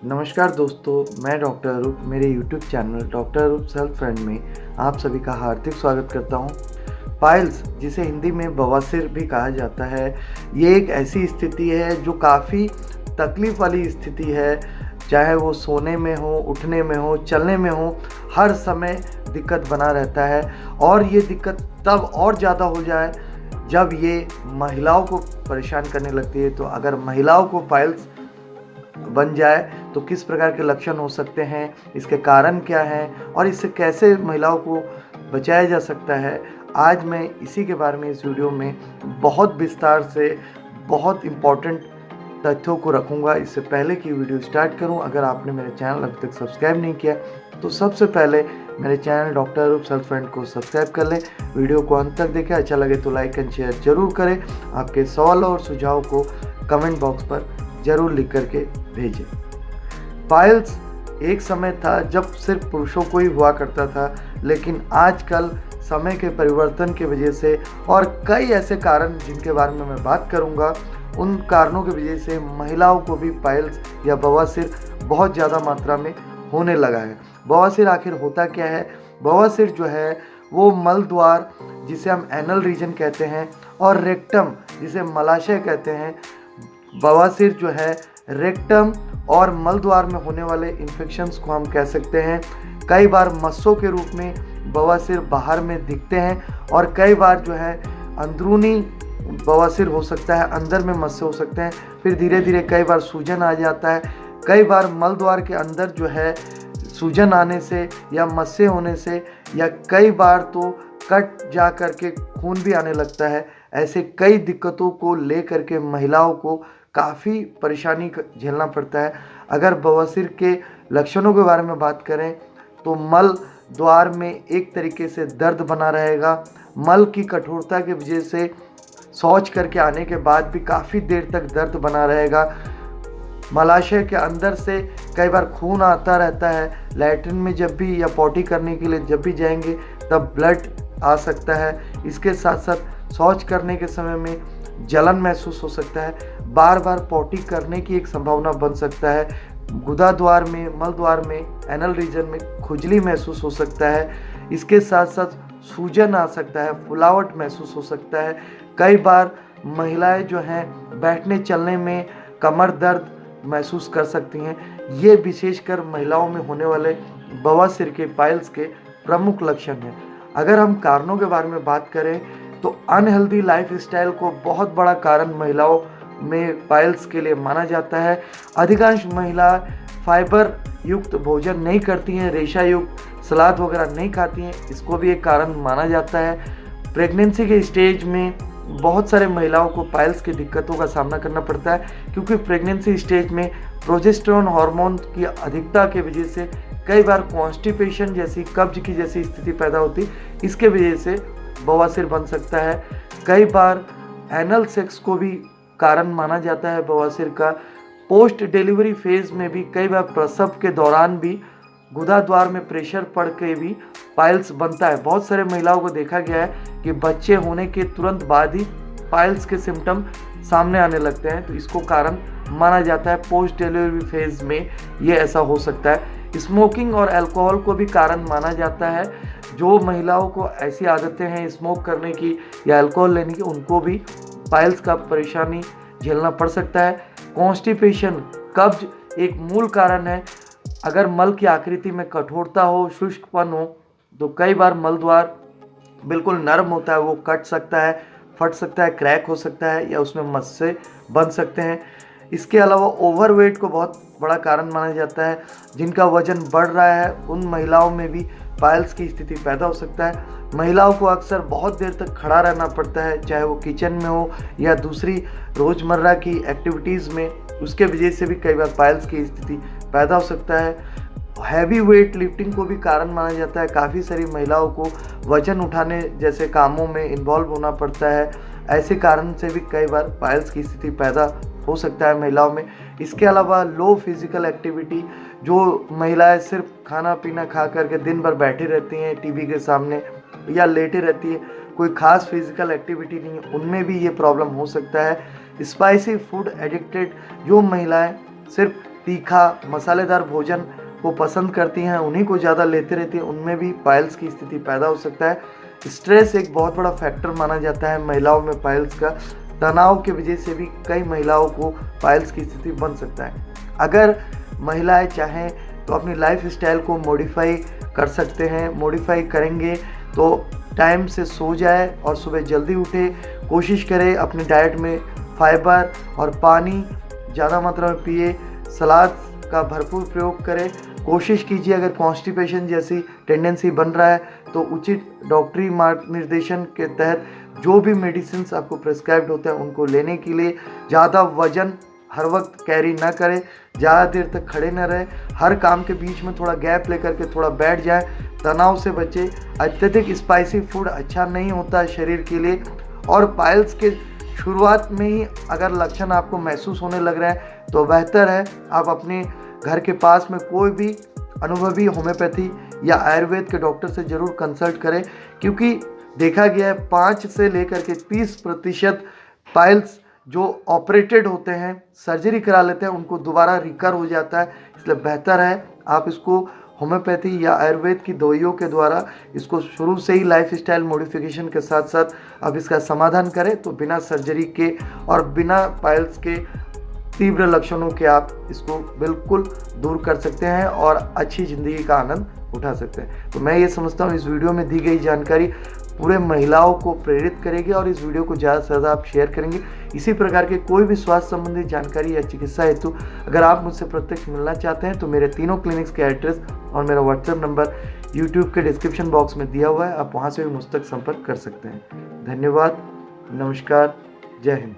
नमस्कार दोस्तों, मैं डॉक्टर अरूप मेरे यूट्यूब चैनल डॉक्टर अरूप सेल्फ फ्रेंड में आप सभी का हार्दिक स्वागत करता हूं। पाइल्स, जिसे हिंदी में बवासीर भी कहा जाता है, ये एक ऐसी स्थिति है जो काफ़ी तकलीफ़ वाली स्थिति है। चाहे वो सोने में हो, उठने में हो, चलने में हो, हर समय दिक्कत बना रहता है। और ये दिक्कत तब और ज़्यादा हो जाए जब ये महिलाओं को परेशान करने लगती है। तो अगर महिलाओं को पाइल्स बन जाए तो किस प्रकार के लक्षण हो सकते हैं, इसके कारण क्या हैं और इससे कैसे महिलाओं को बचाया जा सकता है, आज मैं इसी के बारे में इस वीडियो में बहुत विस्तार से बहुत इम्पोर्टेंट तथ्यों को रखूंगा। इससे पहले कि वीडियो स्टार्ट करूं, अगर आपने मेरे चैनल अभी तक सब्सक्राइब नहीं किया तो सबसे पहले मेरे चैनल डॉक्टर अरूप सेल्फ फ्रेंड को सब्सक्राइब कर लें। वीडियो को अंत तक देखें, अच्छा लगे तो लाइक एंड शेयर जरूर करें। आपके सवाल और सुझाव को कमेंट बॉक्स पर जरूर लिख करके भेजें। पाइल्स एक समय था जब सिर्फ पुरुषों को ही हुआ करता था, लेकिन आजकल समय के परिवर्तन की वजह से और कई ऐसे कारण जिनके बारे में मैं बात करूंगा, उन कारणों की वजह से महिलाओं को भी पाइल्स या बवासीर बहुत ज़्यादा मात्रा में होने लगा है। बवासीर आखिर होता क्या है? बवासीर जो है वो मल द्वार, जिसे हम एनल रीजन कहते हैं, और रेक्टम, जिसे मलाशय कहते हैं। बवासीर जो है रेक्टम और मल द्वार में होने वाले इन्फेक्शंस को हम कह सकते हैं। कई बार मस्सों के रूप में बवासीर बाहर में दिखते हैं और कई बार जो है अंदरूनी बवासीर हो सकता है, अंदर में मस्से हो सकते हैं। फिर धीरे धीरे कई बार सूजन आ जाता है। कई बार मल द्वार के अंदर जो है सूजन आने से या मस्से होने से, या कई बार तो कट जा कर के खून भी आने लगता है। ऐसे कई दिक्कतों को ले करके महिलाओं को काफ़ी परेशानी झेलना पड़ता है। अगर बवासीर के लक्षणों के बारे में बात करें तो मल द्वार में एक तरीके से दर्द बना रहेगा। मल की कठोरता की वजह से शौच करके आने के बाद भी काफ़ी देर तक दर्द बना रहेगा। मलाशय के अंदर से कई बार खून आता रहता है। लैट्रिन में जब भी या पॉटी करने के लिए जब भी जाएंगे तब ब्लड आ सकता है। इसके साथ साथ शौच करने के समय में जलन महसूस हो सकता है। बार बार पॉटी करने की एक संभावना बन सकता है। गुदा द्वार में, मल द्वार में, एनल रीजन में खुजली महसूस हो सकता है। इसके साथ साथ सूजन आ सकता है, फुलावट महसूस हो सकता है। कई बार महिलाएं जो हैं बैठने चलने में कमर दर्द महसूस कर सकती हैं। ये विशेषकर महिलाओं में होने वाले बवासीर के, पाइल्स के प्रमुख लक्षण हैं। अगर हम कारणों के बारे में बात करें तो अनहेल्दी लाइफस्टाइल को बहुत बड़ा कारण महिलाओं में पाइल्स के लिए माना जाता है। अधिकांश महिला फाइबर युक्त भोजन नहीं करती हैं, रेशा युक्त सलाद वगैरह नहीं खाती हैं, इसको भी एक कारण माना जाता है। प्रेगनेंसी के स्टेज में बहुत सारे महिलाओं को पाइल्स की दिक्कतों का सामना करना पड़ता है, क्योंकि प्रेगनेंसी स्टेज में प्रोजेस्टेरोन हार्मोन की अधिकता की वजह से कई बार कॉन्स्टिपेशन जैसी, कब्ज की जैसी स्थिति पैदा होती, इसके वजह से बवासीर बन सकता है। कई बार एनल सेक्स को भी कारण माना जाता है बवासीर का। पोस्ट डिलीवरी फेज में भी कई बार प्रसव के दौरान भी गुदा द्वार में प्रेशर पड़ के भी पाइल्स बनता है। बहुत सारे महिलाओं को देखा गया है कि बच्चे होने के तुरंत बाद ही पाइल्स के सिम्टम सामने आने लगते हैं। तो इसको कारण माना जाता है, पोस्ट डिलीवरी फेज में ये ऐसा हो सकता है। स्मोकिंग और अल्कोहल को भी कारण माना जाता है। जो महिलाओं को ऐसी आदतें हैं स्मोक करने की या अल्कोहल लेने की, उनको भी पाइल्स का परेशानी झेलना पड़ सकता है। कॉन्स्टिपेशन, कब्ज एक मूल कारण है। अगर मल की आकृति में कठोरता हो, शुष्कपन हो, तो कई बार मल द्वार बिल्कुल नरम होता है, वो कट सकता है, फट सकता है, क्रैक हो सकता है, या उसमें मस्से बन सकते हैं। इसके अलावा ओवरवेट को बहुत बड़ा कारण माना जाता है। जिनका वजन बढ़ रहा है उन महिलाओं में भी पाइल्स की स्थिति पैदा हो सकता है। महिलाओं को अक्सर बहुत देर तक खड़ा रहना पड़ता है, चाहे वो किचन में हो या दूसरी रोज़मर्रा की एक्टिविटीज़ में, उसके वजह से भी कई बार पाइल्स की स्थिति पैदा हो सकता है। हैवी वेट लिफ्टिंग को भी कारण माना जाता है। काफ़ी सारी महिलाओं को वजन उठाने जैसे कामों में इन्वॉल्व होना पड़ता है। ऐसे कारण से भी कई बार पाइल्स की स्थिति पैदा हो सकता है महिलाओं में। इसके अलावा लो फिजिकल एक्टिविटी, जो महिलाएं सिर्फ खाना पीना खा करके दिन भर बैठी रहती हैं टीवी के सामने या लेटे रहती है, कोई खास फिजिकल एक्टिविटी नहीं है, उनमें भी ये प्रॉब्लम हो सकता है। स्पाइसी फूड एडिक्टेड, जो महिलाएं सिर्फ तीखा मसालेदार भोजन को पसंद करती हैं, उन्हीं को ज़्यादा लेते रहती हैं, उनमें भी पाइल्स की स्थिति पैदा हो सकता है। स्ट्रेस एक बहुत बड़ा फैक्टर माना जाता है महिलाओं में पाइल्स का। तनाव की वजह से भी कई महिलाओं को पाइल्स की स्थिति बन सकता है। अगर महिलाएं चाहें तो अपनी लाइफ स्टाइल को मॉडिफाई कर सकते हैं। मॉडिफाई करेंगे तो टाइम से सो जाए और सुबह जल्दी उठे। कोशिश करें अपनी डाइट में फाइबर और पानी ज़्यादा मात्रा में पिए। सलाद का भरपूर प्रयोग करें। कोशिश कीजिए अगर कॉन्स्टिपेशन जैसी टेंडेंसी बन रहा है तो उचित डॉक्टरी मार्ग निर्देशन के तहत जो भी मेडिसिन आपको प्रिस्क्राइब्ड होते हैं उनको लेने के लिए। ज़्यादा वजन हर वक्त कैरी ना करें, ज़्यादा देर तक खड़े न रहें, हर काम के बीच में थोड़ा गैप लेकर के थोड़ा बैठ जाएं। तनाव से बचें। अत्यधिक स्पाइसी फूड अच्छा नहीं होता है शरीर के लिए। और पाइल्स के शुरुआत में ही अगर लक्षण आपको महसूस होने लग रहे हैं तो बेहतर है आप अपने घर के पास में कोई भी अनुभवी होम्योपैथी या आयुर्वेद के डॉक्टर से ज़रूर कंसल्ट करें, क्योंकि देखा गया है 5 से लेकर के 30% पाइल्स जो ऑपरेटेड होते हैं, सर्जरी करा लेते हैं, उनको दोबारा रिकर हो जाता है। इसलिए बेहतर है आप इसको होम्योपैथी या आयुर्वेद की दवाइयों के द्वारा इसको शुरू से ही लाइफ स्टाइल मॉडिफिकेशन के साथ साथ अब इसका समाधान करें तो बिना सर्जरी के और बिना पाइल्स के तीव्र लक्षणों के आप इसको बिल्कुल दूर कर सकते हैं और अच्छी ज़िंदगी का आनंद उठा सकते हैं। तो मैं ये समझता हूँ इस वीडियो में दी गई जानकारी पूरे महिलाओं को प्रेरित करेगी और इस वीडियो को ज़्यादा से ज़्यादा आप शेयर करेंगे। इसी प्रकार के कोई भी स्वास्थ्य संबंधी जानकारी या चिकित्सा हेतु अगर आप मुझसे प्रत्यक्ष मिलना चाहते हैं तो मेरे तीनों क्लिनिक्स के एड्रेस और मेरा व्हाट्सएप नंबर यूट्यूब के डिस्क्रिप्शन बॉक्स में दिया हुआ है, आप वहाँ से भी मुझ तक संपर्क कर सकते हैं। धन्यवाद, नमस्कार, जय हिंद।